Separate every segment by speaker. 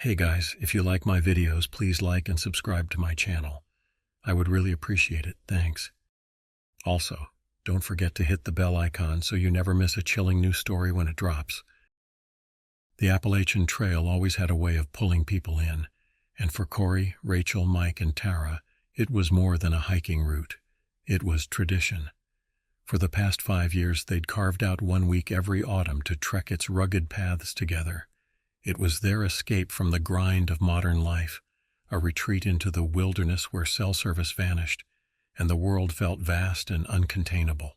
Speaker 1: Hey guys, if you like my videos, please like and subscribe to my channel. I would really appreciate it, thanks. Also, don't forget to hit the bell icon so you never miss a chilling new story when it drops. The Appalachian Trail always had a way of pulling people in, and for Corey, Rachel, Mike, and Tara, it was more than a hiking route. It was tradition. For the past 5 years, they'd carved out 1 week every autumn to trek its rugged paths together. It was their escape from the grind of modern life, a retreat into the wilderness where cell service vanished, and the world felt vast and uncontainable.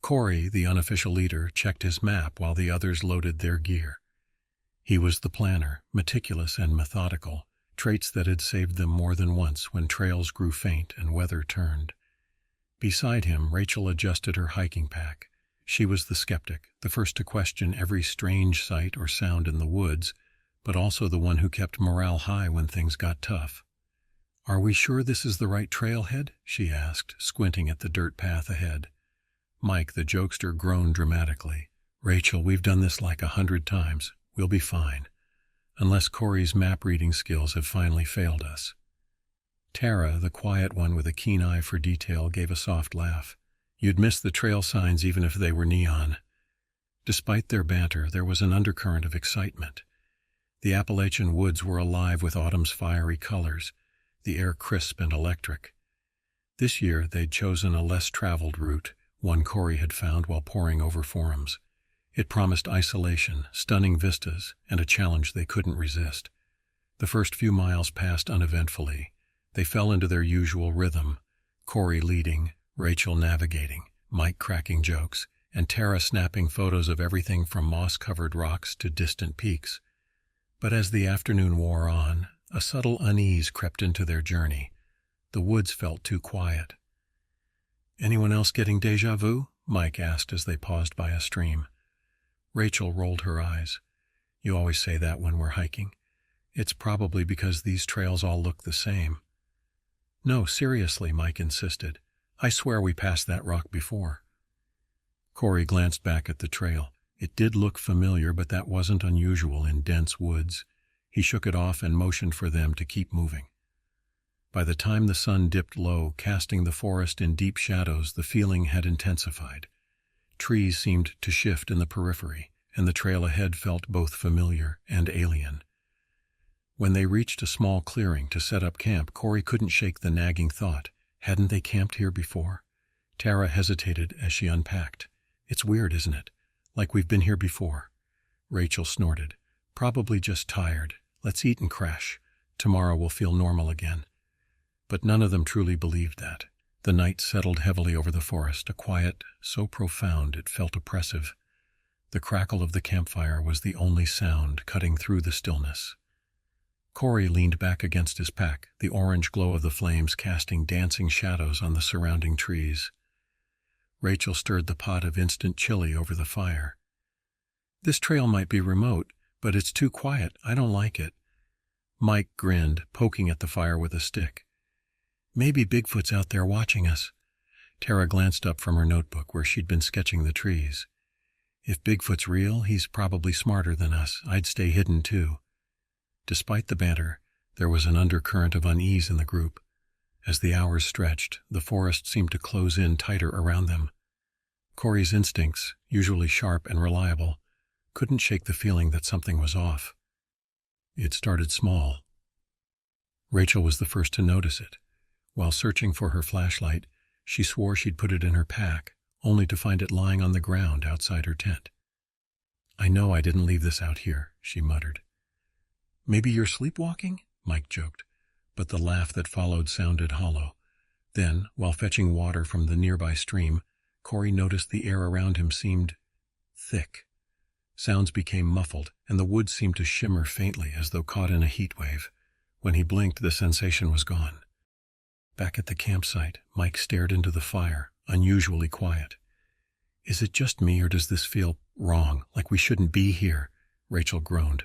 Speaker 1: Corey, the unofficial leader, checked his map while the others loaded their gear. He was the planner, meticulous and methodical, traits that had saved them more than once when trails grew faint and weather turned. Beside him, Rachel adjusted her hiking pack. She was the skeptic, the first to question every strange sight or sound in the woods, but also the one who kept morale high when things got tough. "Are we sure this is the right trailhead?" she asked, squinting at the dirt path ahead. Mike, the jokester, groaned dramatically. "Rachel, we've done this like 100 times. We'll be fine. Unless Corey's map-reading skills have finally failed us." Tara, the quiet one with a keen eye for detail, gave a soft laugh. You'd miss the trail signs even if they were neon. Despite their banter, there was an undercurrent of excitement. The Appalachian woods were alive with autumn's fiery colors, the air crisp and electric. This year they'd chosen a less traveled route, one Corey had found while poring over forums. It promised isolation, stunning vistas, and a challenge they couldn't resist. The first few miles passed uneventfully. They fell into their usual rhythm, Corey leading, Rachel navigating, Mike cracking jokes, and Tara snapping photos of everything from moss-covered rocks to distant peaks. But as the afternoon wore on, a subtle unease crept into their journey. The woods felt too quiet. "Anyone else getting déjà vu?" Mike asked as they paused by a stream. Rachel rolled her eyes. "You always say that when we're hiking. It's probably because these trails all look the same." "No, seriously," Mike insisted. "I swear we passed that rock before." Corey glanced back at the trail. It did look familiar, but that wasn't unusual in dense woods. He shook it off and motioned for them to keep moving. By the time the sun dipped low, casting the forest in deep shadows, the feeling had intensified. Trees seemed to shift in the periphery, and the trail ahead felt both familiar and alien. When they reached a small clearing to set up camp, Corey couldn't shake the nagging thought, hadn't they camped here before? Tara hesitated as she unpacked. "It's weird, isn't it? Like we've been here before." Rachel snorted. "Probably just tired. Let's eat and crash. Tomorrow we'll feel normal again." But none of them truly believed that. The night settled heavily over the forest, a quiet so profound it felt oppressive. The crackle of the campfire was the only sound cutting through the stillness. Corey leaned back against his pack, the orange glow of the flames casting dancing shadows on the surrounding trees. Rachel stirred the pot of instant chili over the fire. "This trail might be remote, but it's too quiet. I don't like it." Mike grinned, poking at the fire with a stick. "Maybe Bigfoot's out there watching us." Tara glanced up from her notebook where she'd been sketching the trees. "If Bigfoot's real, he's probably smarter than us. I'd stay hidden too." Despite the banter, there was an undercurrent of unease in the group. As the hours stretched, the forest seemed to close in tighter around them. Corey's instincts, usually sharp and reliable, couldn't shake the feeling that something was off. It started small. Rachel was the first to notice it. While searching for her flashlight, she swore she'd put it in her pack, only to find it lying on the ground outside her tent. "I know I didn't leave this out here," she muttered. "Maybe you're sleepwalking?" Mike joked, but the laugh that followed sounded hollow. Then, while fetching water from the nearby stream, Corey noticed the air around him seemed thick. Sounds became muffled, and the woods seemed to shimmer faintly as though caught in a heat wave. When he blinked, the sensation was gone. Back at the campsite, Mike stared into the fire, unusually quiet. "Is it just me, or does this feel wrong, like we shouldn't be here?" Rachel groaned.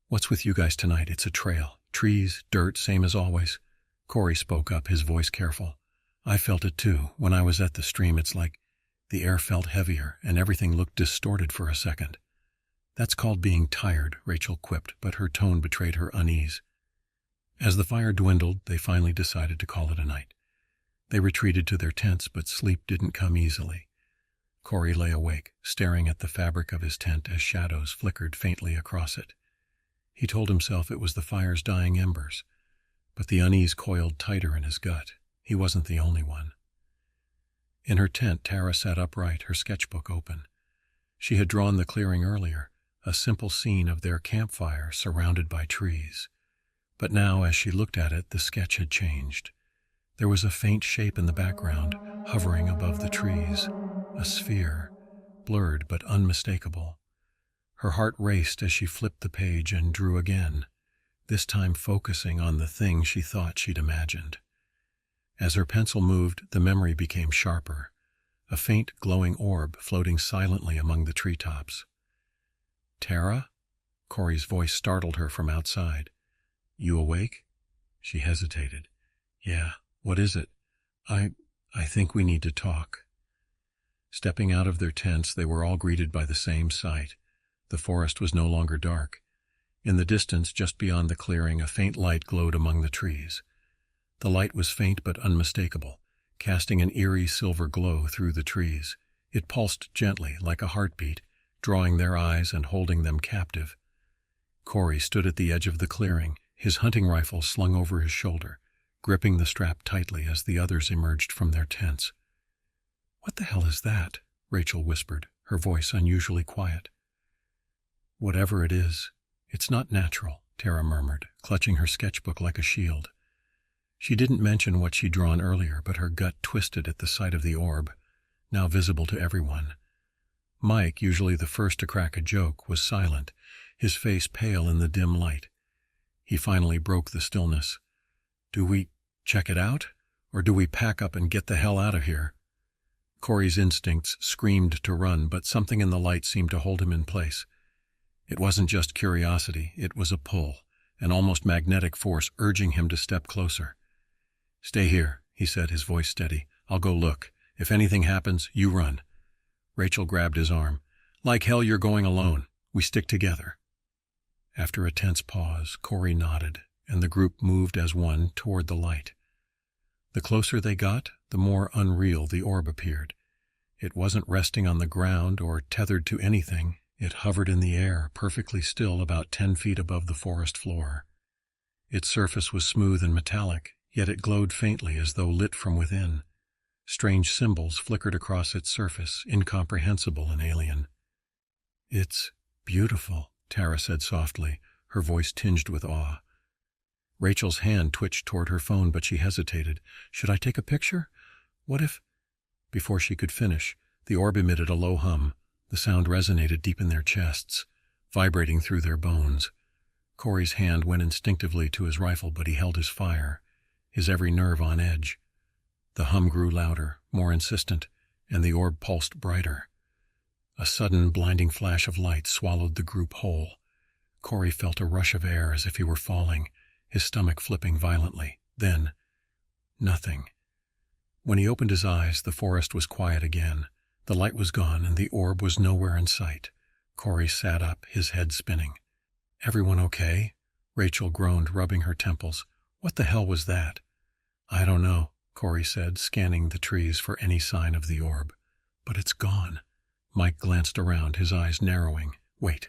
Speaker 1: "What's with you guys tonight? It's a trail. Trees, dirt, same as always." Corey spoke up, his voice careful. "I felt it too. When I was at the stream, it's like the air felt heavier and everything looked distorted for a second." That's called being tired, Rachel quipped, but her tone betrayed her unease. As the fire dwindled, they finally decided to call it a night. They retreated to their tents, but sleep didn't come easily. Corey lay awake, staring at the fabric of his tent as shadows flickered faintly across it. He told himself it was the fire's dying embers, but the unease coiled tighter in his gut. He wasn't the only one. In her tent, Tara sat upright, her sketchbook open. She had drawn the clearing earlier, a simple scene of their campfire surrounded by trees. But now, as she looked at it, the sketch had changed. There was a faint shape in the background, hovering above the trees, a sphere, blurred but unmistakable. Her heart raced as she flipped the page and drew again, this time focusing on the thing she thought she'd imagined. As her pencil moved, the memory became sharper, a faint glowing orb floating silently among the treetops. "Tara?" Corey's voice startled her from outside. "You awake?" She hesitated. "Yeah, what is it? I think we need to talk." Stepping out of their tents, they were all greeted by the same sight. The forest was no longer dark. In the distance, just beyond the clearing, a faint light glowed among the trees. The light was faint but unmistakable, casting an eerie silver glow through the trees. It pulsed gently, like a heartbeat, drawing their eyes and holding them captive. Corey stood at the edge of the clearing, his hunting rifle slung over his shoulder, gripping the strap tightly as the others emerged from their tents. "What the hell is that?" Rachel whispered, her voice unusually quiet. "Whatever it is, it's not natural," Tara murmured, clutching her sketchbook like a shield. She didn't mention what she'd drawn earlier, but her gut twisted at the sight of the orb, now visible to everyone. Mike, usually the first to crack a joke, was silent, his face pale in the dim light. He finally broke the stillness. "Do we check it out, or do we pack up and get the hell out of here?" Corey's instincts screamed to run, but something in the light seemed to hold him in place. It wasn't just curiosity, it was a pull, an almost magnetic force urging him to step closer. "Stay here," he said, his voice steady. "I'll go look. If anything happens, you run." Rachel grabbed his arm. "Like hell you're going alone. We stick together." After a tense pause, Corey nodded, and the group moved as one toward the light. The closer they got, the more unreal the orb appeared. It wasn't resting on the ground or tethered to anything. It hovered in the air, perfectly still, about 10 feet above the forest floor. Its surface was smooth and metallic, yet it glowed faintly as though lit from within. Strange symbols flickered across its surface, incomprehensible and alien. "It's beautiful," Tara said softly, her voice tinged with awe. Rachel's hand twitched toward her phone, but she hesitated. "Should I take a picture? What if—" Before she could finish, the orb emitted a low hum. The sound resonated deep in their chests, vibrating through their bones. Corey's hand went instinctively to his rifle, but he held his fire, his every nerve on edge. The hum grew louder, more insistent, and the orb pulsed brighter. A sudden, blinding flash of light swallowed the group whole. Corey felt a rush of air as if he were falling, his stomach flipping violently. Then, nothing. When he opened his eyes, the forest was quiet again. The light was gone, and the orb was nowhere in sight. Corey sat up, his head spinning. "Everyone okay?" Rachel groaned, rubbing her temples. "What the hell was that?" "I don't know," Corey said, scanning the trees for any sign of the orb. "But it's gone." Mike glanced around, his eyes narrowing. "Wait,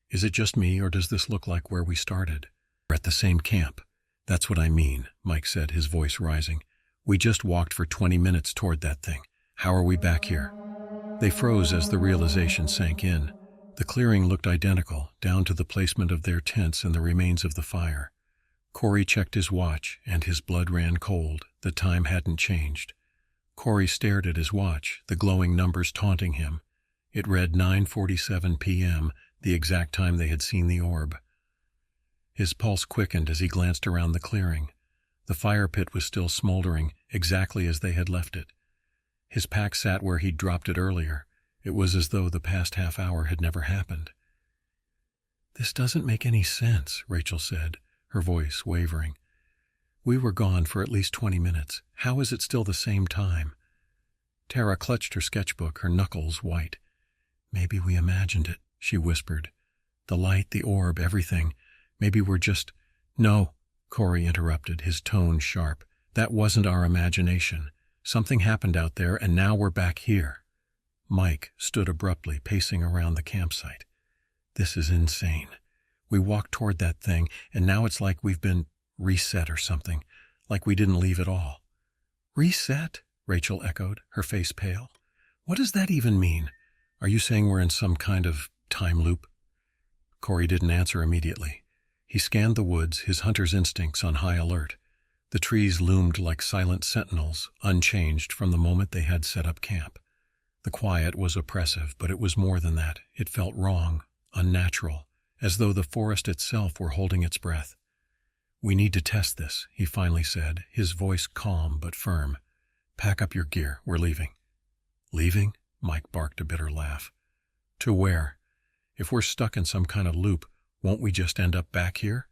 Speaker 1: is it just me, or does this look like where we started?" "We're at the same camp." "That's what I mean," Mike said, his voice rising. "We just walked for 20 minutes toward that thing. How are we back here?" They froze as the realization sank in. The clearing looked identical, down to the placement of their tents and the remains of the fire. Corey checked his watch, and his blood ran cold. The time hadn't changed. Corey stared at his watch, the glowing numbers taunting him. It read 9:47 p.m., the exact time they had seen the orb. His pulse quickened as he glanced around the clearing. The fire pit was still smoldering, exactly as they had left it. His pack sat where he'd dropped it earlier. It was as though the past half hour had never happened. "This doesn't make any sense," Rachel said, her voice wavering. "We were gone for at least 20 minutes. How is it still the same time?" Tara clutched her sketchbook, her knuckles white. "Maybe we imagined it," she whispered, The light, the orb, everything. Maybe we're just— No, Corey interrupted, his tone sharp. That wasn't our imagination. Something happened out there, and now we're back here. Mike stood abruptly, pacing around the campsite. This is insane. We walked toward that thing, and now it's like we've been reset or something, like we didn't leave at all. Reset? Rachel echoed, her face pale. What does that even mean? Are you saying we're in some kind of time loop? Corey didn't answer immediately. He scanned the woods, his hunter's instincts on high alert. The trees loomed like silent sentinels, unchanged from the moment they had set up camp. The quiet was oppressive, but it was more than that. It felt wrong, unnatural, as though the forest itself were holding its breath. We need to test this, he finally said, his voice calm but firm. Pack up your gear, we're leaving. Leaving? Mike barked a bitter laugh. To where? If we're stuck in some kind of loop, won't we just end up back here?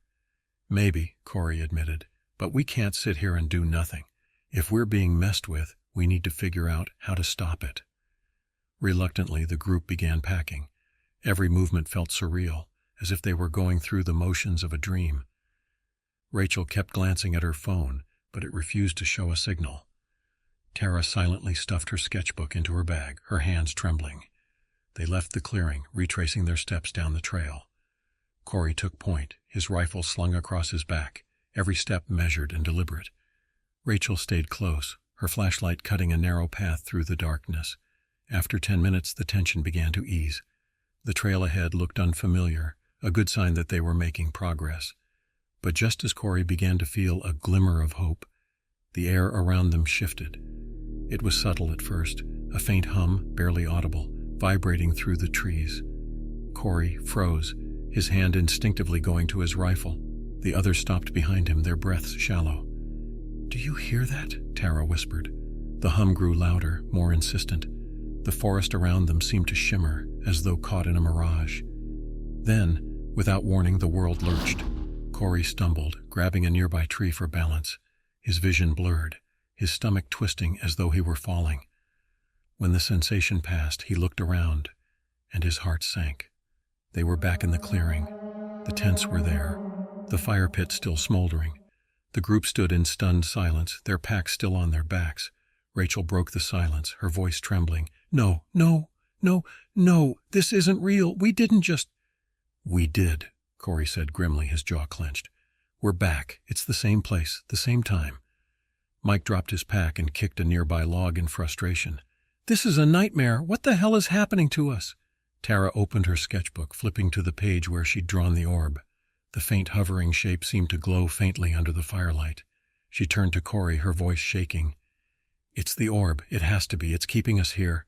Speaker 1: Maybe, Corey admitted, but we can't sit here and do nothing. If we're being messed with, we need to figure out how to stop it. Reluctantly, the group began packing. Every movement felt surreal, as if they were going through the motions of a dream. Rachel kept glancing at her phone, but it refused to show a signal. Tara silently stuffed her sketchbook into her bag, her hands trembling. They left the clearing, retracing their steps down the trail. Corey took point, his rifle slung across his back, every step measured and deliberate. Rachel stayed close, her flashlight cutting a narrow path through the darkness. After 10 minutes, the tension began to ease. The trail ahead looked unfamiliar, a good sign that they were making progress. But just as Corey began to feel a glimmer of hope, the air around them shifted. It was subtle at first, a faint hum, barely audible, vibrating through the trees. Corey froze, his hand instinctively going to his rifle. The others stopped behind him, their breaths shallow. "Do you hear that?" Tara whispered. The hum grew louder, more insistent. The forest around them seemed to shimmer, as though caught in a mirage. Then, without warning, the world lurched. Corey stumbled, grabbing a nearby tree for balance. His vision blurred, his stomach twisting as though he were falling. When the sensation passed, he looked around, and his heart sank. They were back in the clearing. The tents were there, the fire pit still smoldering. The group stood in stunned silence, their packs still on their backs. Rachel broke the silence, her voice trembling. "No, no, no, no, this isn't real. We didn't just—" "We did," Corey said grimly, his jaw clenched. "We're back. It's the same place, the same time." Mike dropped his pack and kicked a nearby log in frustration. "This is a nightmare. What the hell is happening to us?" Tara opened her sketchbook, flipping to the page where she'd drawn the orb. The faint hovering shape seemed to glow faintly under the firelight. She turned to Corey, her voice shaking. "It's the orb. It has to be. It's keeping us here."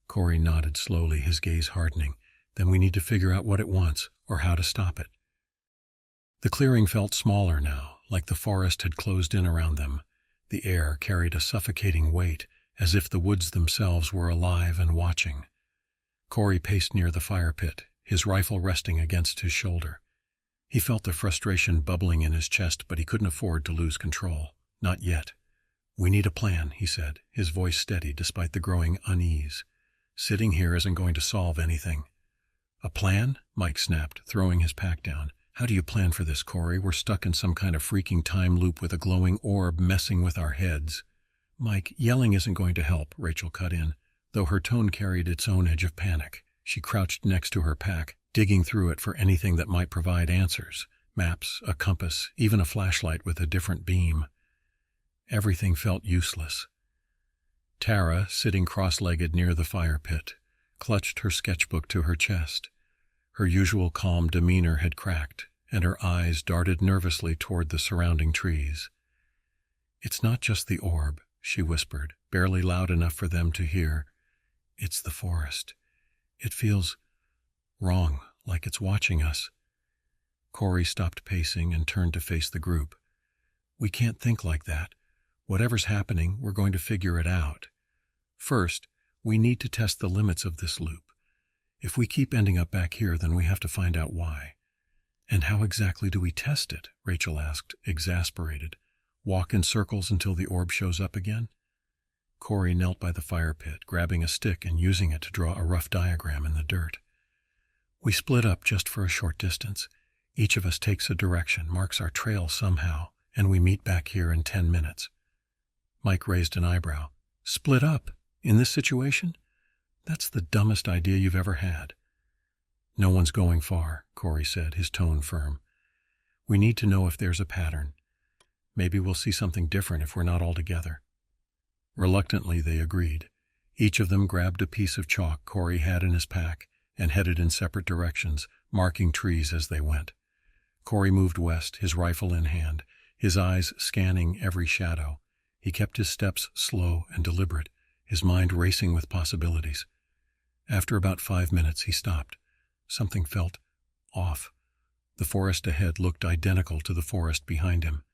Speaker 1: Corey nodded slowly, his gaze hardening. "Then we need to figure out what it wants, or how to stop it." The clearing felt smaller now, like the forest had closed in around them. The air carried a suffocating weight, as if the woods themselves were alive and watching. Corey paced near the fire pit, his rifle resting against his shoulder. He felt the frustration bubbling in his chest, but he couldn't afford to lose control. Not yet. "We need a plan," he said, his voice steady despite the growing unease. "Sitting here isn't going to solve anything." "A plan?" Mike snapped, throwing his pack down. "How do you plan for this, Corey? We're stuck in some kind of freaking time loop with a glowing orb messing with our heads." "Mike, yelling isn't going to help," Rachel cut in, though her tone carried its own edge of panic. She crouched next to her pack, digging through it for anything that might provide answers. Maps, a compass, even a flashlight with a different beam. Everything felt useless. Tara, sitting cross-legged near the fire pit, clutched her sketchbook to her chest. Her usual calm demeanor had cracked, and her eyes darted nervously toward the surrounding trees. "It's not just the orb," she whispered, barely loud enough for them to hear. "It's the forest. It feels wrong, like it's watching us." Corey stopped pacing and turned to face the group. "We can't think like that. Whatever's happening, we're going to figure it out. First, we need to test the limits of this loop. If we keep ending up back here, then we have to find out why." "And how exactly do we test it?" Rachel asked, exasperated. "Walk in circles until the orb shows up again?" Corey knelt by the fire pit, grabbing a stick and using it to draw a rough diagram in the dirt. We split up just for a short distance. Each of us takes a direction, marks our trail somehow, and we meet back here in 10 minutes. Mike raised an eyebrow. Split up? In this situation? That's the dumbest idea you've ever had. No one's going far, Corey said, his tone firm. We need to know if there's a pattern. Maybe we'll see something different if we're not all together. Reluctantly, they agreed. Each of them grabbed a piece of chalk Corey had in his pack and headed in separate directions, marking trees as they went. Corey moved west, his rifle in hand, his eyes scanning every shadow. He kept his steps slow and deliberate, his mind racing with possibilities. After about 5 minutes, he stopped. Something felt off. The forest ahead looked identical to the forest behind him.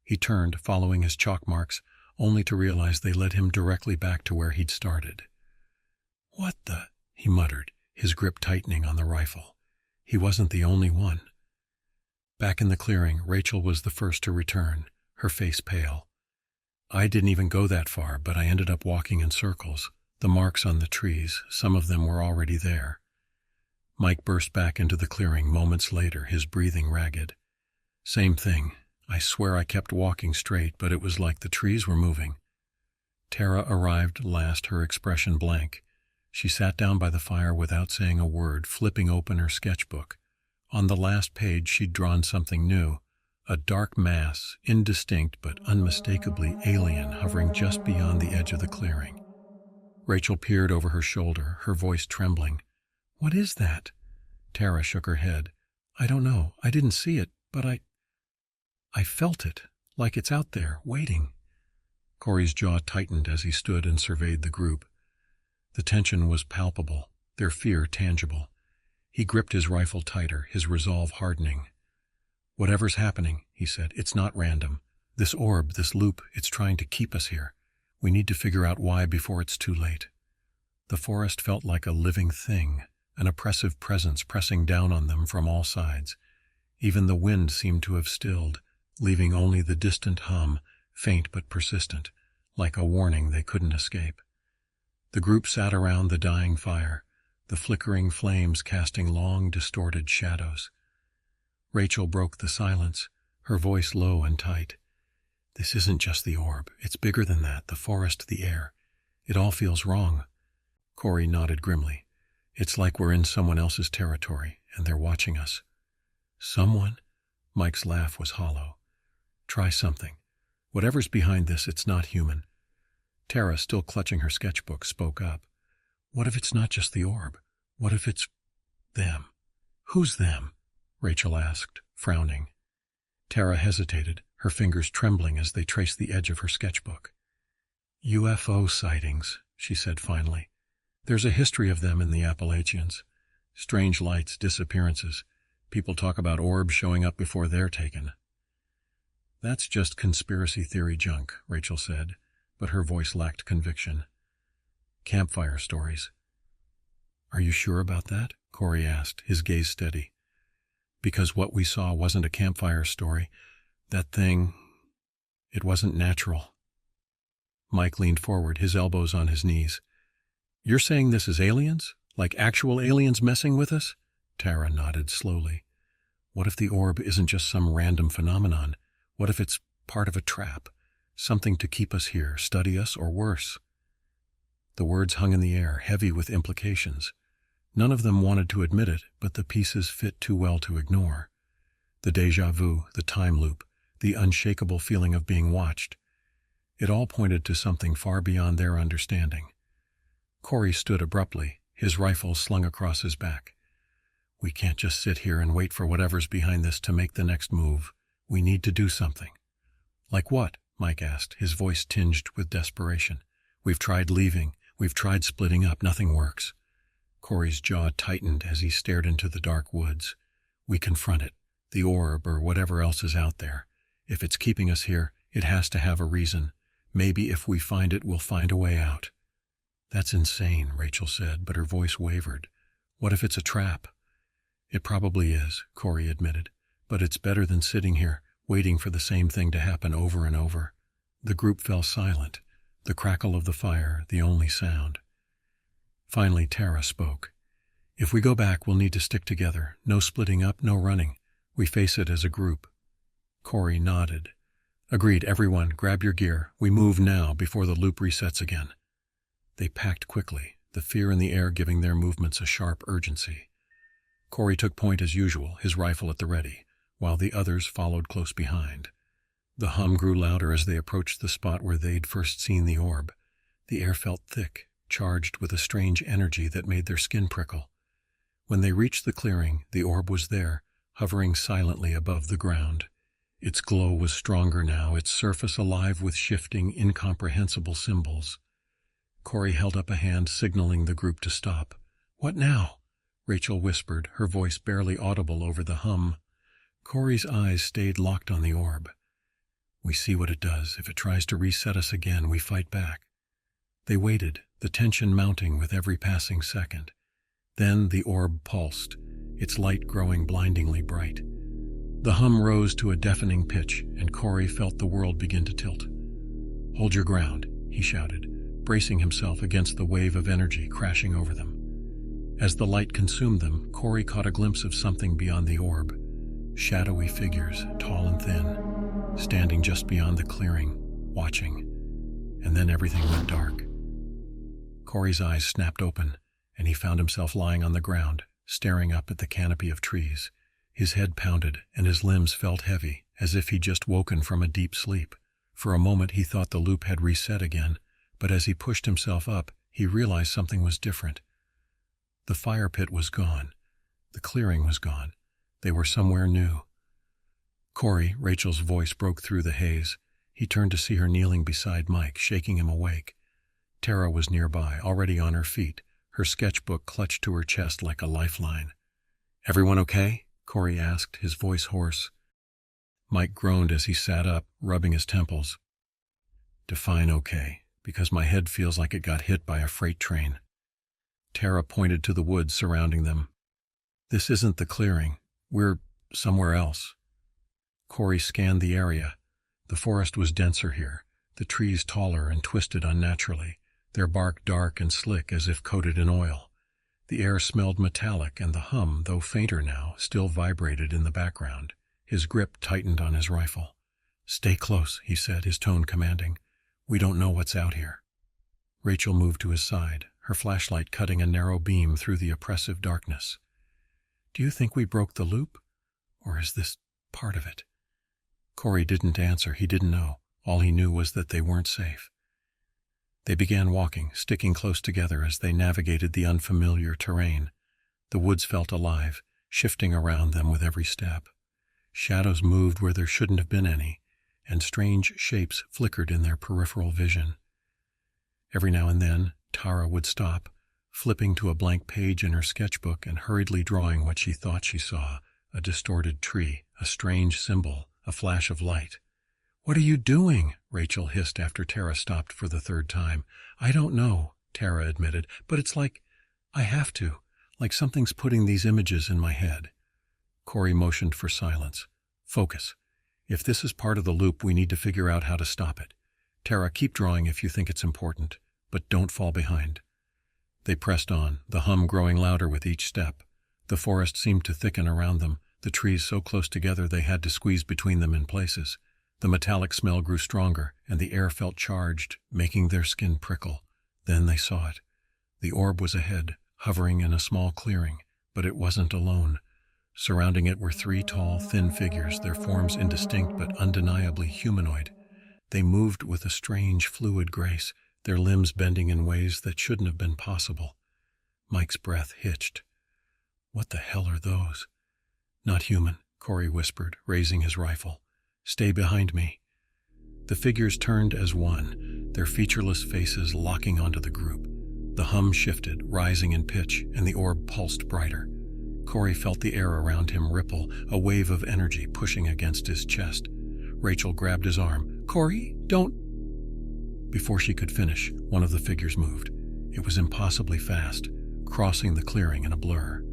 Speaker 1: He turned, following his chalk marks, only to realize they led him directly back to where he'd started. "What the?" he muttered, his grip tightening on the rifle. He wasn't the only one. Back in the clearing, Rachel was the first to return, her face pale. "I didn't even go that far, but I ended up walking in circles. The marks on the trees, some of them were already there." Mike burst back into the clearing moments later, his breathing ragged. "Same thing. I swear I kept walking straight, but it was like the trees were moving." Tara arrived last, her expression blank. She sat down by the fire without saying a word, flipping open her sketchbook. On the last page she'd drawn something new, a dark mass, indistinct but unmistakably alien, hovering just beyond the edge of the clearing. Rachel peered over her shoulder, her voice trembling. "What is that?" Tara shook her head. "I don't know. I didn't see it, but I felt it, like it's out there, waiting." Corey's jaw tightened as he stood and surveyed the group. The tension was palpable, their fear tangible. He gripped his rifle tighter, his resolve hardening. "Whatever's happening," he said, "it's not random. This orb, this loop, it's trying to keep us here. We need to figure out why before it's too late." The forest felt like a living thing, an oppressive presence pressing down on them from all sides. Even the wind seemed to have stilled, leaving only the distant hum, faint but persistent, like a warning they couldn't escape. The group sat around the dying fire, the flickering flames casting long, distorted shadows. Rachel broke the silence, her voice low and tight. "This isn't just the orb. It's bigger than that, the forest, the air. It all feels wrong." Corey nodded grimly. "It's like we're in someone else's territory, and they're watching us." "Someone?" Mike's laugh was hollow. "Try something. Whatever's behind this, it's not human." Tara, still clutching her sketchbook, spoke up. "What if it's not just the orb? What if it's them?" "Who's them?" Rachel asked, frowning. Tara hesitated, her fingers trembling as they traced the edge of her sketchbook. "UFO sightings," she said finally. "There's a history of them in the Appalachians. Strange lights, disappearances. People talk about orbs showing up before they're taken." "That's just conspiracy theory junk," Rachel said, but her voice lacked conviction. "Campfire stories." "Are you sure about that?" Corey asked, his gaze steady. "Because what we saw wasn't a campfire story. That thing, it wasn't natural." Mike leaned forward, his elbows on his knees. "You're saying this is aliens? Like actual aliens messing with us?" Tara nodded slowly. "What if the orb isn't just some random phenomenon? What if it's part of a trap? Something to keep us here, study us, or worse?" The words hung in the air, heavy with implications. None of them wanted to admit it, but the pieces fit too well to ignore. The déjà vu, the time loop, the unshakable feeling of being watched. It all pointed to something far beyond their understanding. Corey stood abruptly, his rifle slung across his back. "We can't just sit here and wait for whatever's behind this to make the next move. We need to do something." "Like what?" Mike asked, his voice tinged with desperation. "We've tried leaving. We've tried splitting up. Nothing works." Corey's jaw tightened as he stared into the dark woods. "We confront it. The orb or whatever else is out there. If it's keeping us here, it has to have a reason. Maybe if we find it, we'll find a way out." "That's insane," Rachel said, but her voice wavered. "What if it's a trap?" "It probably is," Corey admitted, "but it's better than sitting here, waiting for the same thing to happen over and over." The group fell silent, the crackle of the fire the only sound. Finally Tara spoke. If we go back, we'll need to stick together. No splitting up, no running. We face it as a group. Corey nodded. Agreed, everyone, grab your gear. We move now before the loop resets again. They packed quickly, the fear in the air giving their movements a sharp urgency. Corey took point as usual, his rifle at the ready, while the others followed close behind. The hum grew louder as they approached the spot where they'd first seen the orb. The air felt thick, charged with a strange energy that made their skin prickle. When they reached the clearing, the orb was there, hovering silently above the ground. Its glow was stronger now, its surface alive with shifting, incomprehensible symbols. Corey held up a hand, signaling the group to stop. "What now?" Rachel whispered, her voice barely audible over the hum. Corey's eyes stayed locked on the orb. "We see what it does. If it tries to reset us again, we fight back." They waited, the tension mounting with every passing second. Then the orb pulsed, its light growing blindingly bright. The hum rose to a deafening pitch, and Corey felt the world begin to tilt. "Hold your ground," he shouted, bracing himself against the wave of energy crashing over them. As the light consumed them, Corey caught a glimpse of something beyond the orb. Shadowy figures, tall and thin, standing just beyond the clearing, watching. And then everything went dark. Corey's eyes snapped open, and he found himself lying on the ground, staring up at the canopy of trees. His head pounded, and his limbs felt heavy, as if he'd just woken from a deep sleep. For a moment he thought the loop had reset again, but as he pushed himself up, he realized something was different. The fire pit was gone. The clearing was gone. They were somewhere new. "Corey," Rachel's voice broke through the haze. He turned to see her kneeling beside Mike, shaking him awake. Tara was nearby, already on her feet, her sketchbook clutched to her chest like a lifeline. "Everyone okay?" Corey asked, his voice hoarse. Mike groaned as he sat up, rubbing his temples. "Define okay, because my head feels like it got hit by a freight train." Tara pointed to the woods surrounding them. "This isn't the clearing. We're somewhere else." Corey scanned the area. The forest was denser here, the trees taller and twisted unnaturally, their bark dark and slick as if coated in oil. The air smelled metallic, and the hum, though fainter now, still vibrated in the background. His grip tightened on his rifle. "Stay close," he said, his tone commanding. "We don't know what's out here." Rachel moved to his side, her flashlight cutting a narrow beam through the oppressive darkness. "Do you think we broke the loop? Or is this part of it?" Corey didn't answer. He didn't know. All he knew was that they weren't safe. They began walking, sticking close together as they navigated the unfamiliar terrain. The woods felt alive, shifting around them with every step. Shadows moved where there shouldn't have been any, and strange shapes flickered in their peripheral vision. Every now and then, Tara would stop, flipping to a blank page in her sketchbook and hurriedly drawing what she thought she saw, a distorted tree, a strange symbol, a flash of light. "What are you doing?" Rachel hissed after Tara stopped for the third time. "I don't know," Tara admitted, "but it's like I have to, like something's putting these images in my head." Corey motioned for silence. "Focus. If this is part of the loop, we need to figure out how to stop it. Tara, keep drawing if you think it's important, but don't fall behind." They pressed on, the hum growing louder with each step. The forest seemed to thicken around them, the trees so close together they had to squeeze between them in places. The metallic smell grew stronger, and the air felt charged, making their skin prickle. Then they saw it. The orb was ahead, hovering in a small clearing, but it wasn't alone. Surrounding it were three tall, thin figures, their forms indistinct but undeniably humanoid. They moved with a strange, fluid grace, their limbs bending in ways that shouldn't have been possible. Mike's breath hitched. "What the hell are those?" "Not human," Corey whispered, raising his rifle. "Stay behind me." The figures turned as one, their featureless faces locking onto the group. The hum shifted, rising in pitch, and the orb pulsed brighter. Corey felt the air around him ripple, a wave of energy pushing against his chest. Rachel grabbed his arm. "Corey, don't—" Before she could finish, one of the figures moved. It was impossibly fast, crossing the clearing in a blur.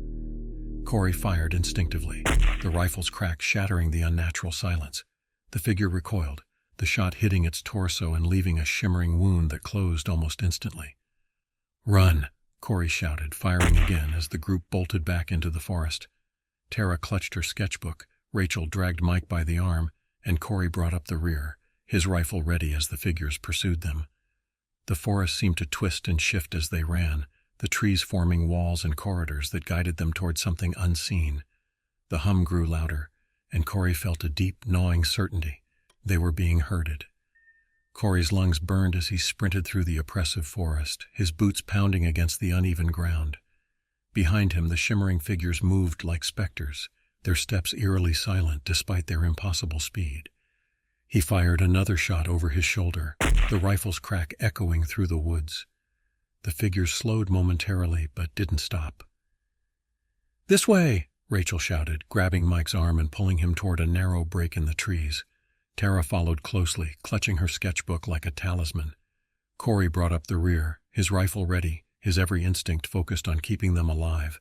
Speaker 1: Corey fired instinctively, the rifle's crack shattering the unnatural silence. The figure recoiled, the shot hitting its torso and leaving a shimmering wound that closed almost instantly. "Run!" Corey shouted, firing again as the group bolted back into the forest. Tara clutched her sketchbook, Rachel dragged Mike by the arm, and Corey brought up the rear, his rifle ready as the figures pursued them. The forest seemed to twist and shift as they ran, the trees forming walls and corridors that guided them toward something unseen. The hum grew louder, and Corey felt a deep, gnawing certainty. They were being herded. Corey's lungs burned as he sprinted through the oppressive forest, his boots pounding against the uneven ground. Behind him, the shimmering figures moved like specters, their steps eerily silent despite their impossible speed. He fired another shot over his shoulder, the rifle's crack echoing through the woods. The figures slowed momentarily, but didn't stop. "This way!" Rachel shouted, grabbing Mike's arm and pulling him toward a narrow break in the trees. Tara followed closely, clutching her sketchbook like a talisman. Corey brought up the rear, his rifle ready, his every instinct focused on keeping them alive.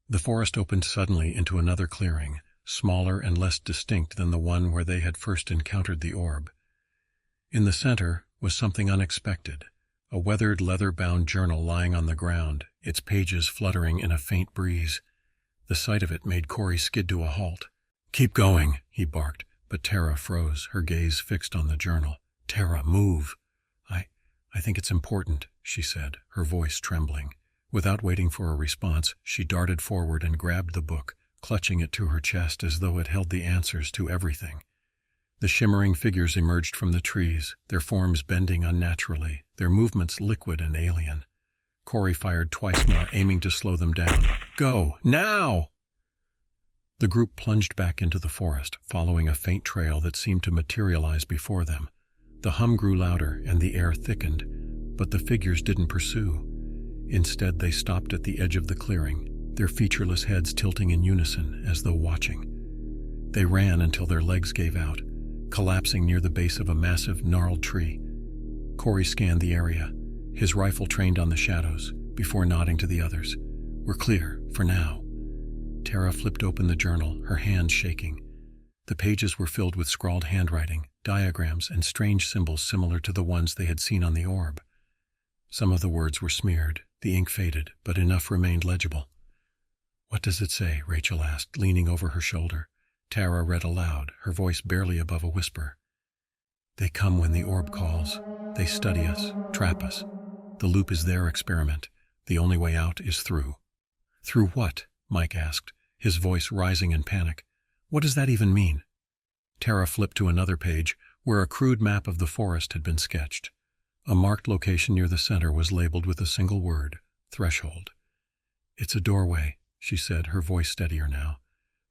Speaker 1: The forest opened suddenly into another clearing, smaller and less distinct than the one where they had first encountered the orb. In the center was something unexpected, a weathered leather-bound journal lying on the ground, its pages fluttering in a faint breeze. The sight of it made Corey skid to a halt. "Keep going," he barked, but Tara froze, her gaze fixed on the journal. "Tara, move." I think it's important," she said, her voice trembling. Without waiting for a response, she darted forward and grabbed the book, clutching it to her chest as though it held the answers to everything. The shimmering figures emerged from the trees, their forms bending unnaturally, their movements liquid and alien. Corey fired twice more, aiming to slow them down. "Go, now!" The group plunged back into the forest, following a faint trail that seemed to materialize before them. The hum grew louder and the air thickened, but the figures didn't pursue. Instead, they stopped at the edge of the clearing, their featureless heads tilting in unison as though watching. They ran until their legs gave out, collapsing near the base of a massive, gnarled tree. Corey scanned the area, his rifle trained on the shadows, before nodding to the others. "We're clear, for now." Tara flipped open the journal, her hands shaking. The pages were filled with scrawled handwriting, diagrams, and strange symbols similar to the ones they had seen on the orb. Some of the words were smeared, the ink faded, but enough remained legible. "What does it say?" Rachel asked, leaning over her shoulder. Tara read aloud, her voice barely above a whisper. "They come when the orb calls. They study us, trap us. The loop is their experiment. The only way out is through." "Through what?" Mike asked, his voice rising in panic. "What does that even mean?" Tara flipped to another page, where a crude map of the forest had been sketched. A marked location near the center was labeled with a single word, threshold. "It's a doorway," she said, her voice steadier now.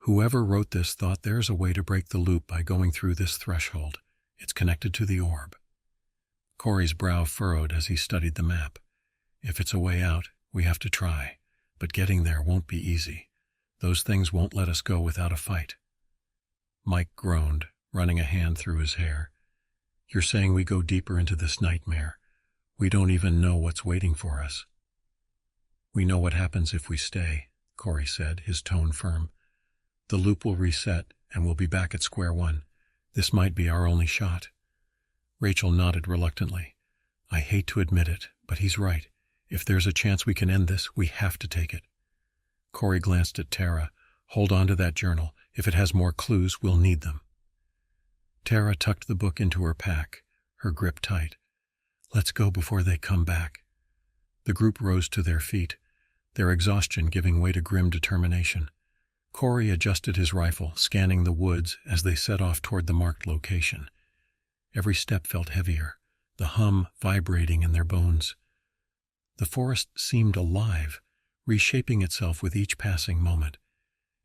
Speaker 1: "Whoever wrote this thought there's a way to break the loop by going through this threshold. It's connected to the orb." Corey's brow furrowed as he studied the map. "If it's a way out, we have to try. But getting there won't be easy. Those things won't let us go without a fight." Mike groaned, running a hand through his hair. "You're saying we go deeper into this nightmare? We don't even know what's waiting for us." "We know what happens if we stay," Corey said, his tone firm. "The loop will reset, and we'll be back at square one. This might be our only shot." Rachel nodded reluctantly. "I hate to admit it, but he's right. If there's a chance we can end this, we have to take it." Corey glanced at Tara. "Hold on to that journal. If it has more clues, we'll need them." Tara tucked the book into her pack, her grip tight. "Let's go before they come back." The group rose to their feet, their exhaustion giving way to grim determination. Corey adjusted his rifle, scanning the woods as they set off toward the marked location. Every step felt heavier, the hum vibrating in their bones. The forest seemed alive, reshaping itself with each passing moment.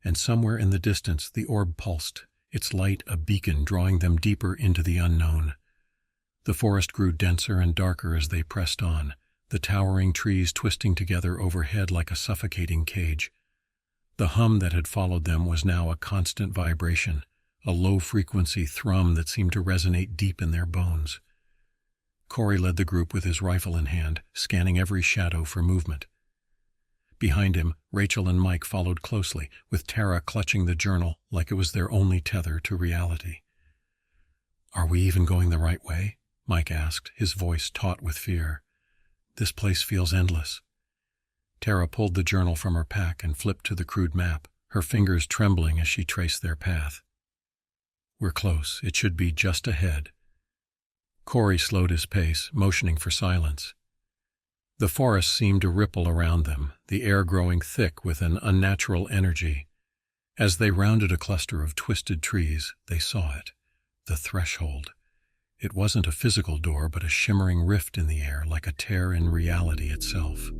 Speaker 1: And somewhere in the distance the orb pulsed, its light a beacon drawing them deeper into the unknown. The forest grew denser and darker as they pressed on, the towering trees twisting together overhead like a suffocating cage. The hum that had followed them was now a constant vibration, a low-frequency thrum that seemed to resonate deep in their bones. Corey led the group with his rifle in hand, scanning every shadow for movement. Behind him, Rachel and Mike followed closely, with Tara clutching the journal like it was their only tether to reality. "Are we even going the right way?" Mike asked, his voice taut with fear. "This place feels endless." Tara pulled the journal from her pack and flipped to the crude map, her fingers trembling as she traced their path. We're close. It should be just ahead. Corey slowed his pace, motioning for silence. The forest seemed to ripple around them, the air growing thick with an unnatural energy. As they rounded a cluster of twisted trees, they saw it, the threshold. It wasn't a physical door, but a shimmering rift in the air, like a tear in reality itself.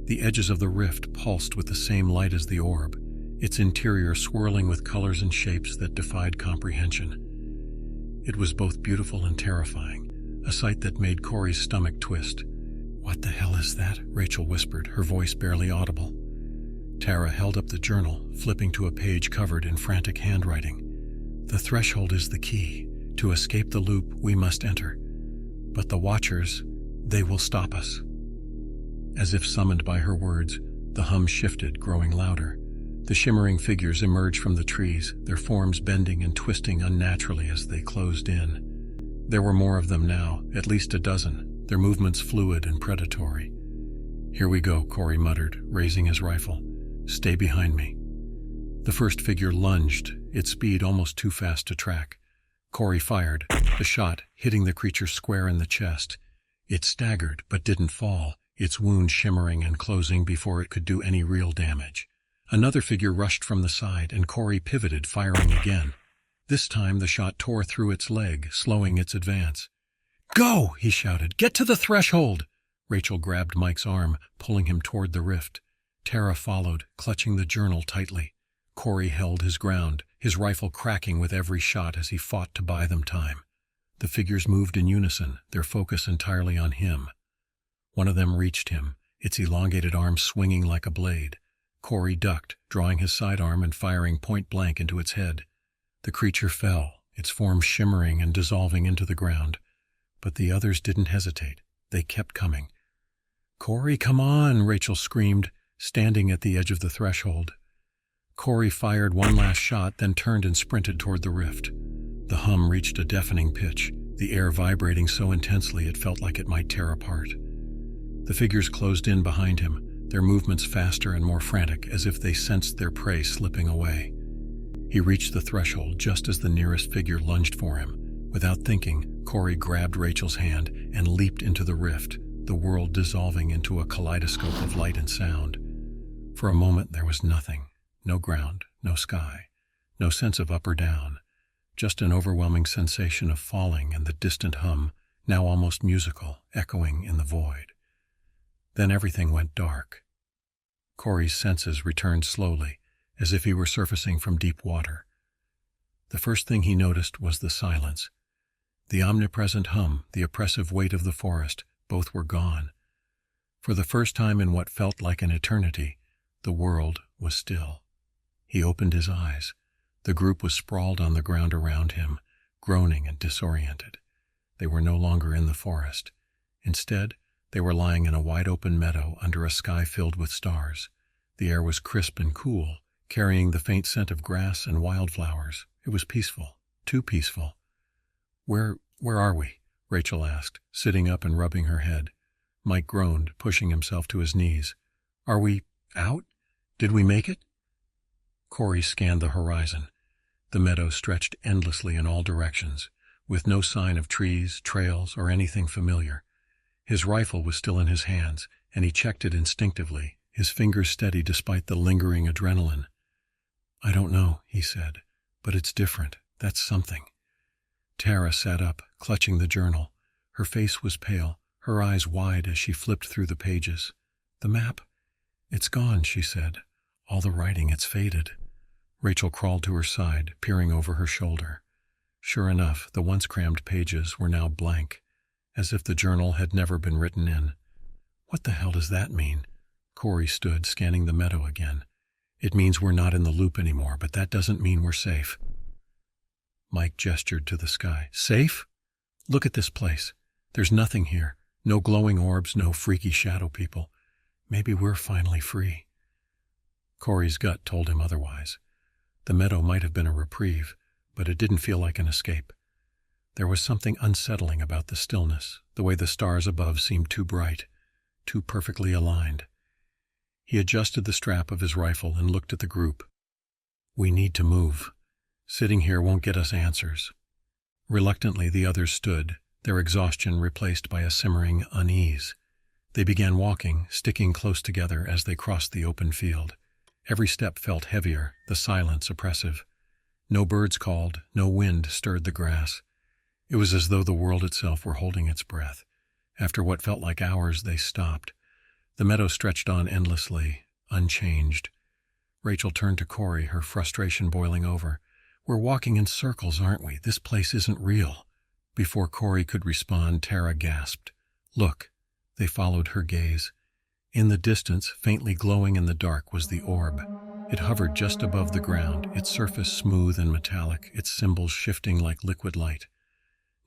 Speaker 1: The edges of the rift pulsed with the same light as the orb, its interior swirling with colors and shapes that defied comprehension. It was both beautiful and terrifying, a sight that made Corey's stomach twist. "What the hell is that?" Rachel whispered, her voice barely audible. Tara held up the journal, flipping to a page covered in frantic handwriting. "The threshold is the key. To escape the loop, we must enter. But the Watchers, they will stop us." As if summoned by her words, the hum shifted, growing louder. The shimmering figures emerged from the trees, their forms bending and twisting unnaturally as they closed in. There were more of them now, at least a dozen, their movements fluid and predatory. "Here we go," Corey muttered, raising his rifle. "Stay behind me." The first figure lunged, its speed almost too fast to track. Corey fired, the shot hitting the creature square in the chest. It staggered, but didn't fall, its wound shimmering and closing before it could do any real damage. Another figure rushed from the side, and Corey pivoted, firing again. This time the shot tore through its leg, slowing its advance. "Go!" he shouted. "Get to the threshold!" Rachel grabbed Mike's arm, pulling him toward the rift. Tara followed, clutching the journal tightly. Corey held his ground, his rifle cracking with every shot as he fought to buy them time. The figures moved in unison, their focus entirely on him. One of them reached him, its elongated arm swinging like a blade. Corey ducked, drawing his sidearm and firing point-blank into its head. The creature fell, its form shimmering and dissolving into the ground. But the others didn't hesitate. They kept coming. "Corey, come on!" Rachel screamed, standing at the edge of the threshold. Corey fired one last shot, then turned and sprinted toward the rift. The hum reached a deafening pitch, the air vibrating so intensely it felt like it might tear apart. The figures closed in behind him, their movements faster and more frantic, as if they sensed their prey slipping away. He reached the threshold just as the nearest figure lunged for him. Without thinking, Corey grabbed Rachel's hand and leaped into the rift, the world dissolving into a kaleidoscope of light and sound. For a moment there was nothing. No ground, no sky, no sense of up or down, just an overwhelming sensation of falling and the distant hum, now almost musical, echoing in the void. Then everything went dark. Corey's senses returned slowly, as if he were surfacing from deep water. The first thing he noticed was the silence. The omnipresent hum, the oppressive weight of the forest, both were gone. For the first time in what felt like an eternity, the world was still. He opened his eyes. The group was sprawled on the ground around him, groaning and disoriented. They were no longer in the forest. Instead, they were lying in a wide-open meadow under a sky filled with stars. The air was crisp and cool, carrying the faint scent of grass and wildflowers. It was peaceful, too peaceful. Where are we?" Rachel asked, sitting up and rubbing her head. Mike groaned, pushing himself to his knees. "Are we out? Did we make it?" Corey scanned the horizon. The meadow stretched endlessly in all directions, with no sign of trees, trails, or anything familiar. His rifle was still in his hands, and he checked it instinctively, his fingers steady despite the lingering adrenaline. "I don't know," he said, "but it's different. That's something." Tara sat up, clutching the journal. Her face was pale, her eyes wide as she flipped through the pages. "The map? It's gone," she said. "All the writing, it's faded." Rachel crawled to her side, peering over her shoulder. Sure enough, the once crammed pages were now blank, as if the journal had never been written in. "What the hell does that mean?" Corey stood, scanning the meadow again. "It means we're not in the loop anymore, but that doesn't mean we're safe." Mike gestured to the sky. "Safe? Look at this place. There's nothing here. No glowing orbs, no freaky shadow people. Maybe we're finally free." Corey's gut told him otherwise. The meadow might have been a reprieve, but it didn't feel like an escape. There was something unsettling about the stillness, the way the stars above seemed too bright, too perfectly aligned. He adjusted the strap of his rifle and looked at the group. "We need to move. Sitting here won't get us answers." Reluctantly, the others stood, their exhaustion replaced by a simmering unease. They began walking, sticking close together as they crossed the open field. Every step felt heavier, the silence oppressive. No birds called, no wind stirred the grass. It was as though the world itself were holding its breath. After what felt like hours, they stopped. The meadow stretched on endlessly, unchanged. Rachel turned to Corey, her frustration boiling over. "We're walking in circles, aren't we? This place isn't real." Before Corey could respond, Tara gasped. "Look." They followed her gaze. In the distance, faintly glowing in the dark, was the orb. It hovered just above the ground, its surface smooth and metallic, its symbols shifting like liquid light.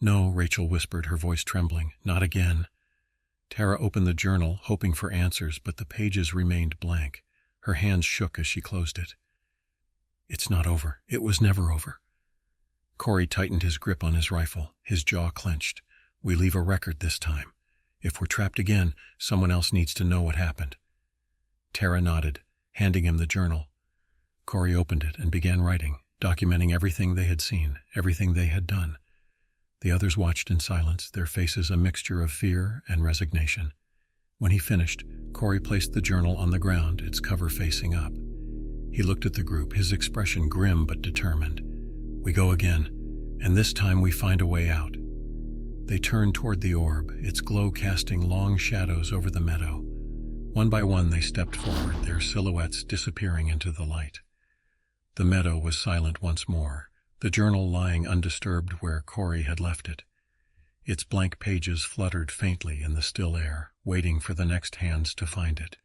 Speaker 1: "No," Rachel whispered, her voice trembling. "Not again." Tara opened the journal, hoping for answers, but the pages remained blank. Her hands shook as she closed it. "It's not over. It was never over." Corey tightened his grip on his rifle, his jaw clenched. "We leave a record this time. If we're trapped again, someone else needs to know what happened." Tara nodded, handing him the journal. Corey opened it and began writing, documenting everything they had seen, everything they had done. The others watched in silence, their faces a mixture of fear and resignation. When he finished, Corey placed the journal on the ground, its cover facing up. He looked at the group, his expression grim but determined. "We go again, and this time we find a way out." They turned toward the orb, its glow casting long shadows over the meadow. One by one they stepped forward, their silhouettes disappearing into the light. The meadow was silent once more, the journal lying undisturbed where Corey had left it. Its blank pages fluttered faintly in the still air, waiting for the next hands to find it.